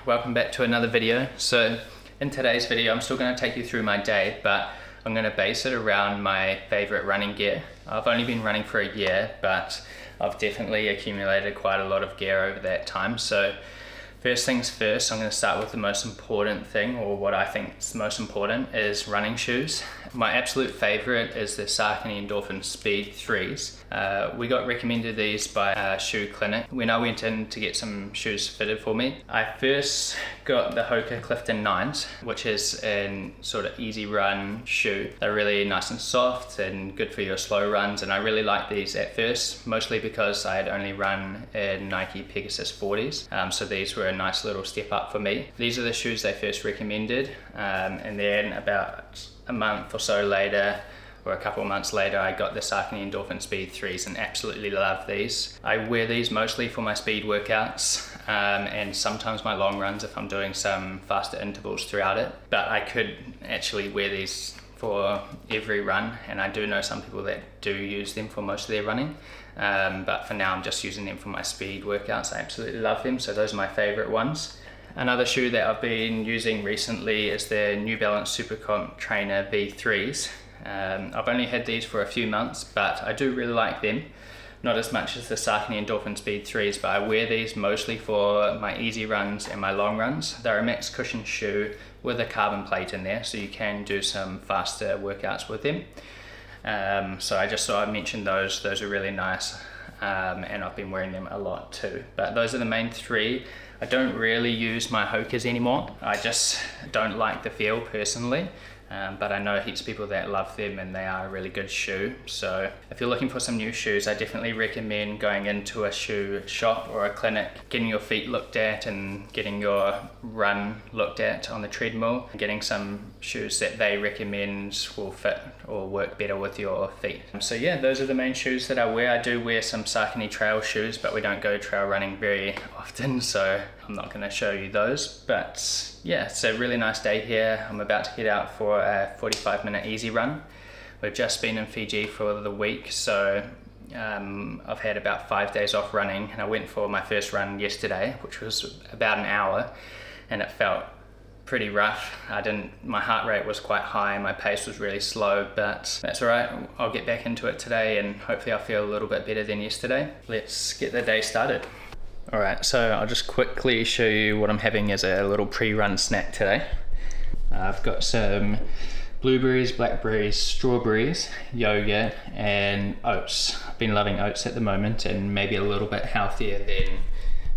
welcome back to another video. So in today's video I'm still going to take you through my day, but I'm going to base it around my favorite running gear. I've only been running for a year, but I've definitely accumulated quite a lot of gear over that time. So first things first, I'm going to start with the most important thing, or what I think is most important, is running shoes. My absolute favorite is the Saucony Endorphin Speed 3s. We got recommended these by Shoe Clinic when I went in to get some shoes fitted for me. I first got the Hoka Clifton 9s, which is a sort of easy run shoe. They're really nice and soft and good for your slow runs, and I really liked these at first, mostly because I had only run in Nike Pegasus 40s, so these were a nice little step up for me. These are the shoes they first recommended, and then about a month or so later, or a couple of months later, I got the Saucony Endorphin Speed 3s and absolutely love these. I wear these mostly for my speed workouts and sometimes my long runs if I'm doing some faster intervals throughout it. But I could actually wear these for every run, and I do know some people that do use them for most of their running. But for now I'm just using them for my speed workouts. I absolutely love them, so those are my favorite ones. Another shoe that I've been using recently is the New Balance Supercomp Trainer V3s. I've only had these for a few months, but I do really like them. Not as much as the Saucony Endorphin Speed 3s, but I wear these mostly for my easy runs and my long runs. They're a max cushion shoe with a carbon plate in there, so you can do some faster workouts with them. So I just thought I'd mention those. Those are really nice, and I've been wearing them a lot too. But those are the main three. I don't really use my Hokas anymore. I just don't like the feel personally. But I know heaps of people that love them, and they are a really good shoe. So if you're looking for some new shoes, I definitely recommend going into a shoe shop or a clinic, getting your feet looked at and getting your run looked at on the treadmill, getting some shoes that they recommend will fit or work better with your feet. So yeah, those are the main shoes that I wear. I do wear some Saucony trail shoes, but we don't go trail running very often, so I'm not going to show you those. But yeah, it's a really nice day here. I'm about to head out for a 45-minute easy run. We've just been in Fiji for the week, so I've had about 5 days off running, and I went for my first run yesterday, which was about an hour, and it felt pretty rough. My heart rate was quite high, my pace was really slow, but that's alright. I'll get back into it today, and hopefully I'll feel a little bit better than yesterday. Let's get the day started. Alright, so I'll just quickly show you what I'm having as a little pre-run snack today. I've got some blueberries, blackberries, strawberries, yogurt, and oats. I've been loving oats at the moment, and maybe a little bit healthier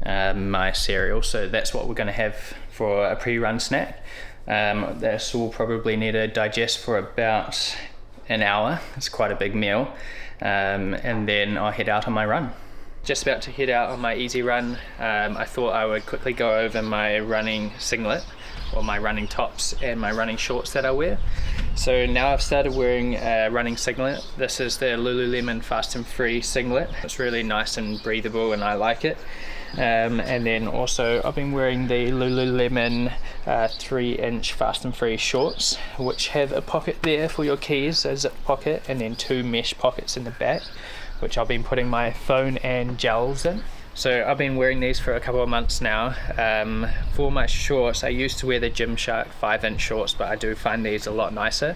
than my cereal, so that's what we're going to have for a pre-run snack. This will probably need to digest for about an hour. It's quite a big meal, and then I'll head out on my run. Just about to head out on my easy run. I thought I would quickly go over my running singlet, or my running tops and my running shorts that I wear. So now I've started wearing a running singlet. This is the Lululemon Fast and Free singlet. It's really nice and breathable, and I like it. And then also I've been wearing the Lululemon 3-inch Fast and Free shorts, which have a pocket there for your keys, a zip pocket, and then 2 mesh pockets in the back, which I've been putting my phone and gels in. So I've been wearing these for a couple of months now. For my shorts, I used to wear the Gymshark 5-inch shorts, but I do find these a lot nicer.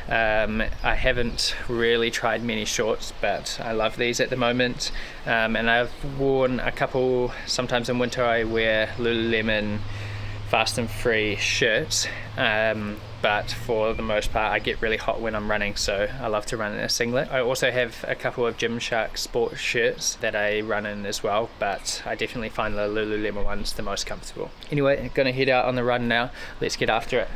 I haven't really tried many shorts, but I love these at the moment. And I've worn a couple, sometimes in winter I wear Lululemon Fast and Free shirts, but for the most part I get really hot when I'm running, so I love to run in a singlet. I also have a couple of Gymshark sport shirts that I run in as well, but I definitely find the Lululemon ones the most comfortable. Anyway, I'm gonna head out on the run now. Let's get after it.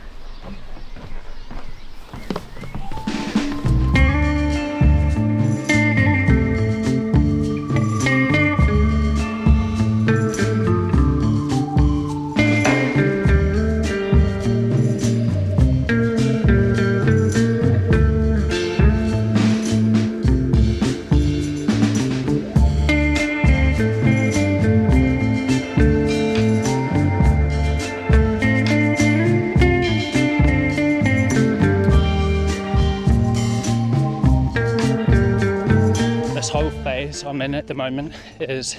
I'm in at the moment is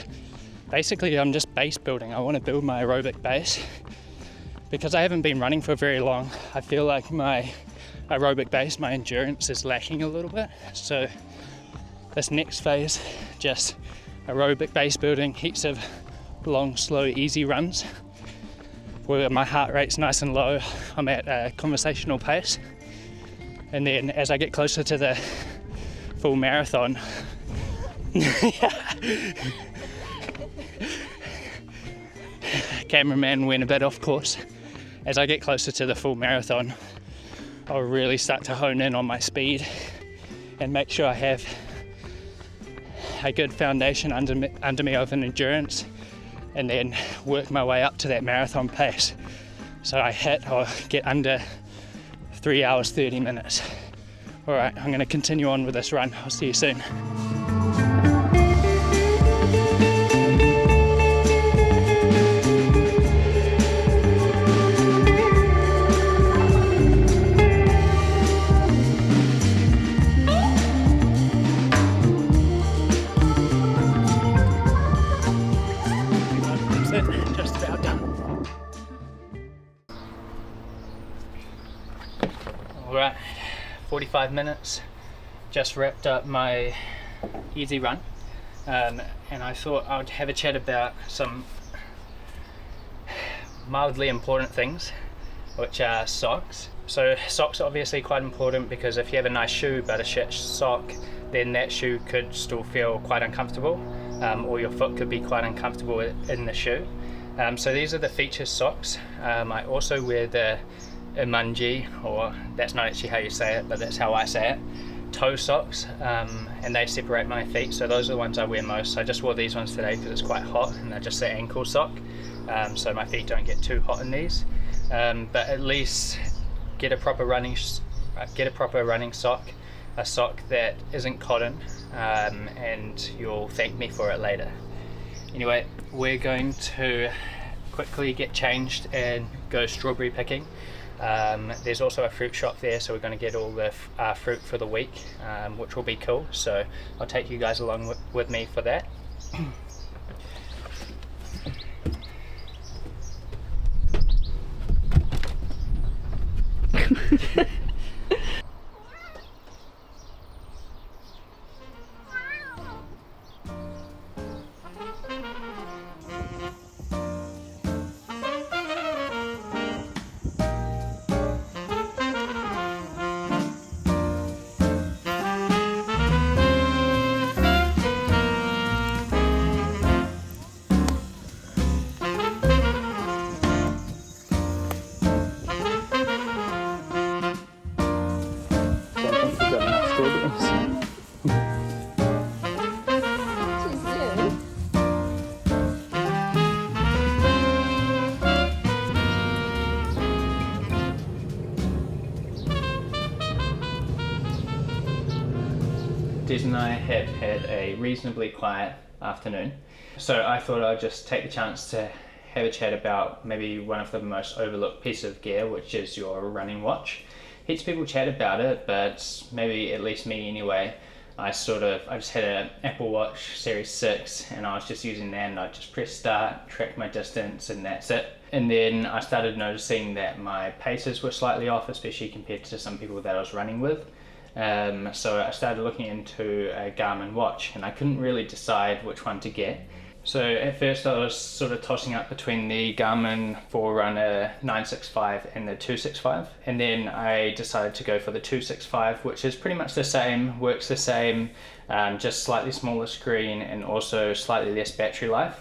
basically I'm just base building. I want to build my aerobic base. Because I haven't been running for very long, I feel like my aerobic base, my endurance is lacking a little bit. So this next phase, just aerobic base building, heaps of long, slow, easy runs where my heart rate's nice and low. I'm at a conversational pace. And then as I get closer to the full marathon, cameraman went a bit off course. As I get closer to the full marathon, I'll really start to hone in on my speed and make sure I have a good foundation under me of an endurance, and then work my way up to that marathon pace. So I hit or get under 3 hours, 30 minutes. All right, I'm gonna continue on with this run. I'll see you soon. Just about done. Alright, 45 minutes, just wrapped up my easy run, and I thought I'd have a chat about some mildly important things, which are socks. So socks are obviously quite important, because if you have a nice shoe but a shit sock, then that shoe could still feel quite uncomfortable, or your foot could be quite uncomfortable in the shoe. So these are the Feetures socks. I also wear the Emungi, or that's not actually how you say it, but that's how I say it, toe socks, and they separate my feet, so those are the ones I wear most. I just wore these ones today because it's quite hot, and they're just the ankle sock, so my feet don't get too hot in these. But at least get a proper running sock, a sock that isn't cotton, and you'll thank me for it later. Anyway, we're going to quickly get changed and go strawberry picking. There's also a fruit shop there, so we're going to get all the fruit for the week, which will be cool. So I'll take you guys along with me for that. Des and I have had a reasonably quiet afternoon, so I thought I'd just take the chance to have a chat about maybe one of the most overlooked pieces of gear, which is your running watch. Heaps of people chat about it, but maybe, at least me anyway, I just had an Apple Watch Series 6, and I was just using that, and I just press start, track my distance, and that's it. And then I started noticing that my paces were slightly off, especially compared to some people that I was running with. So I started looking into a Garmin watch, and I couldn't really decide which one to get. So at first I was sort of tossing up between the Garmin Forerunner 965 and the 265, and then I decided to go for the 265, which is pretty much the same, works the same, just slightly smaller screen and also slightly less battery life.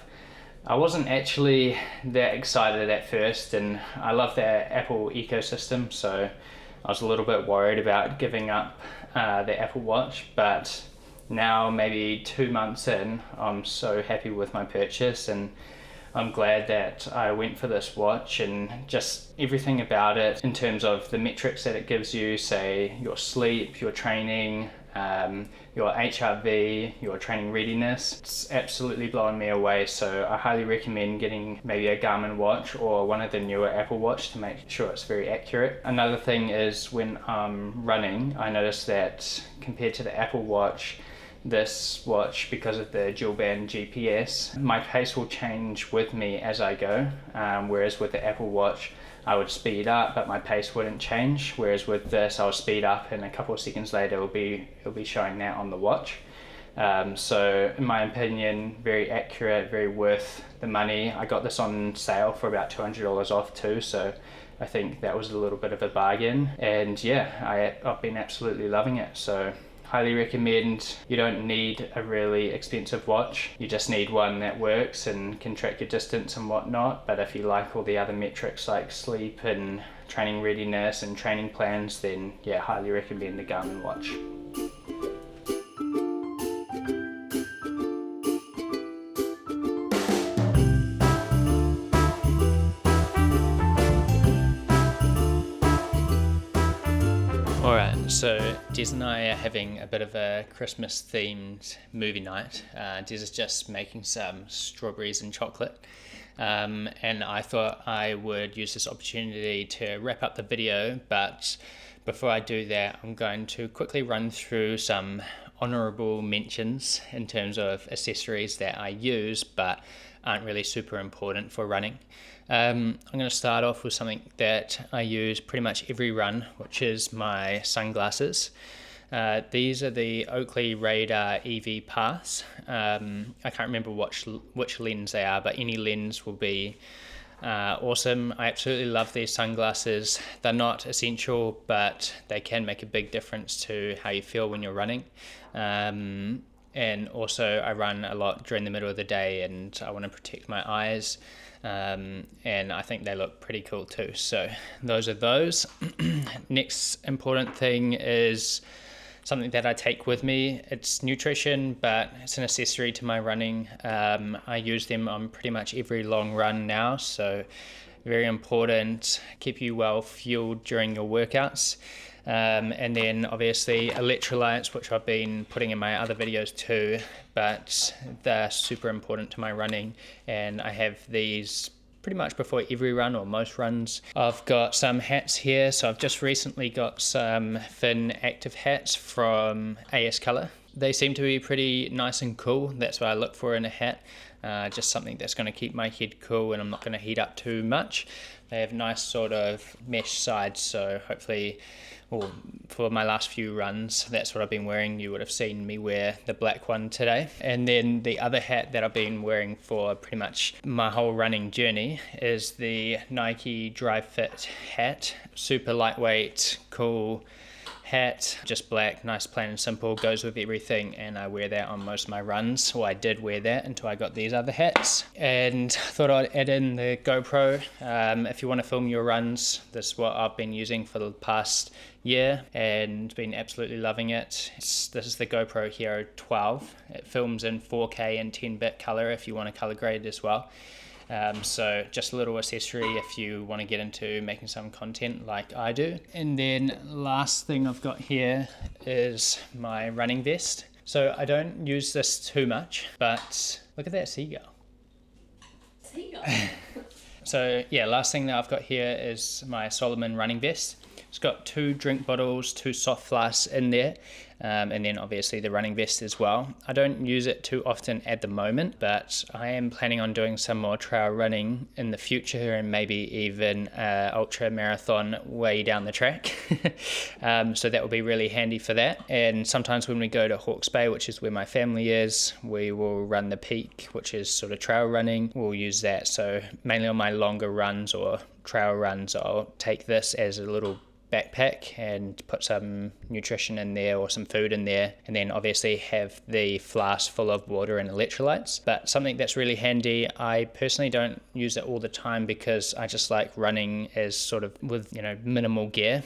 I wasn't actually that excited at first, and I love the Apple ecosystem, so I was a little bit worried about giving up the Apple Watch, but now, maybe 2 months in, I'm so happy with my purchase, and I'm glad that I went for this watch, and just everything about it in terms of the metrics that it gives you, say your sleep, your training, your HRV, your training readiness. It's absolutely blowing me away, so I highly recommend getting maybe a Garmin watch or one of the newer Apple Watch to make sure it's very accurate. Another thing is, when I'm running, I notice that compared to the Apple Watch, this watch, because of the dual band GPS, my pace will change with me as I go, whereas with the Apple Watch I would speed up but my pace wouldn't change, whereas with this I'll speed up and a couple of seconds later it'll be showing that on the watch. So in my opinion, very accurate, very worth the money. I got this on sale for about $200 off too, so I think that was a little bit of a bargain. And yeah, I've been absolutely loving it, so highly recommend. You don't need a really expensive watch, you just need one that works and can track your distance and whatnot. But if you like all the other metrics like sleep and training readiness and training plans, then yeah, highly recommend the Garmin watch. Alright, so Des and I are having a bit of a Christmas themed movie night. Des is just making some strawberries and chocolate. And I thought I would use this opportunity to wrap up the video, but before I do that, I'm going to quickly run through some honourable mentions in terms of accessories that I use but aren't really super important for running. I'm going to start off with something that I use pretty much every run, which is my sunglasses. These are the Oakley Radar EV Pass. I can't remember which lens they are, but any lens will be awesome. I absolutely love these sunglasses. They're not essential, but they can make a big difference to how you feel when you're running. And also I run a lot during the middle of the day and I want to protect my eyes. And I think they look pretty cool too. So those are those. Next important thing is something that I take with me. It's nutrition, but it's an accessory to my running. I use them on pretty much every long run now, so very important. Keep you well fueled during your workouts. And then obviously electrolytes, which I've been putting in my other videos too, but they're super important to my running, and I have these pretty much before every run or most runs. I've got some hats here, so I've just recently got some Finn Active hats from AS Color. They seem to be pretty nice and cool. That's what I look for in a hat. Just something that's going to keep my head cool and I'm not going to heat up too much. They have nice sort of mesh sides, so hopefully, well, for my last few runs, that's what I've been wearing. You would have seen me wear the black one today. And then the other hat that I've been wearing for pretty much my whole running journey is the Nike Dri-FIT hat. Super lightweight, cool hat, just black, nice, plain and simple, goes with everything, and I wear that on most of my runs. Well, I did wear that until I got these other hats. And thought I'd add in the GoPro. If you want to film your runs, this is what I've been using for the past year and been absolutely loving it. This is the GoPro Hero 12. It films in 4K and 10-bit color if you want to color grade as well. So just a little accessory if you want to get into making some content like I do. And then last thing I've got here is my running vest. So I don't use this too much, but look at that seagull. Seagull? So yeah, last thing that I've got here is my Salomon running vest. It's got 2 drink bottles, 2 soft flasks in there, and then obviously the running vest as well. I don't use it too often at the moment, but I am planning on doing some more trail running in the future and maybe even ultra marathon way down the track. So that will be really handy for that. And sometimes when we go to Hawke's Bay, which is where my family is, we will run the Peak, which is sort of trail running. We'll use that. So mainly on my longer runs or trail runs, I'll take this as a little backpack and put some nutrition in there or some food in there, and then obviously have the flask full of water and electrolytes. But something that's really handy, I personally don't use it all the time because I just like running as sort of with, you know, minimal gear.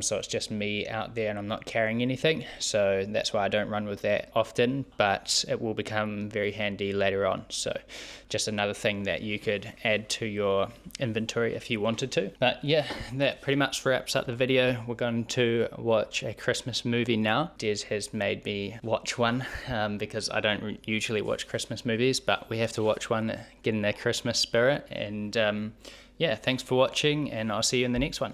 So it's just me out there and I'm not carrying anything, so that's why I don't run with that often, but it will become very handy later on. So just another thing that you could add to your inventory if you wanted to. But yeah, that pretty much wraps up the video. We're going to watch a Christmas movie now. Des has made me watch one because I don't usually watch Christmas movies, but we have to watch one, get in the Christmas spirit. And yeah, thanks for watching, and I'll see you in the next one.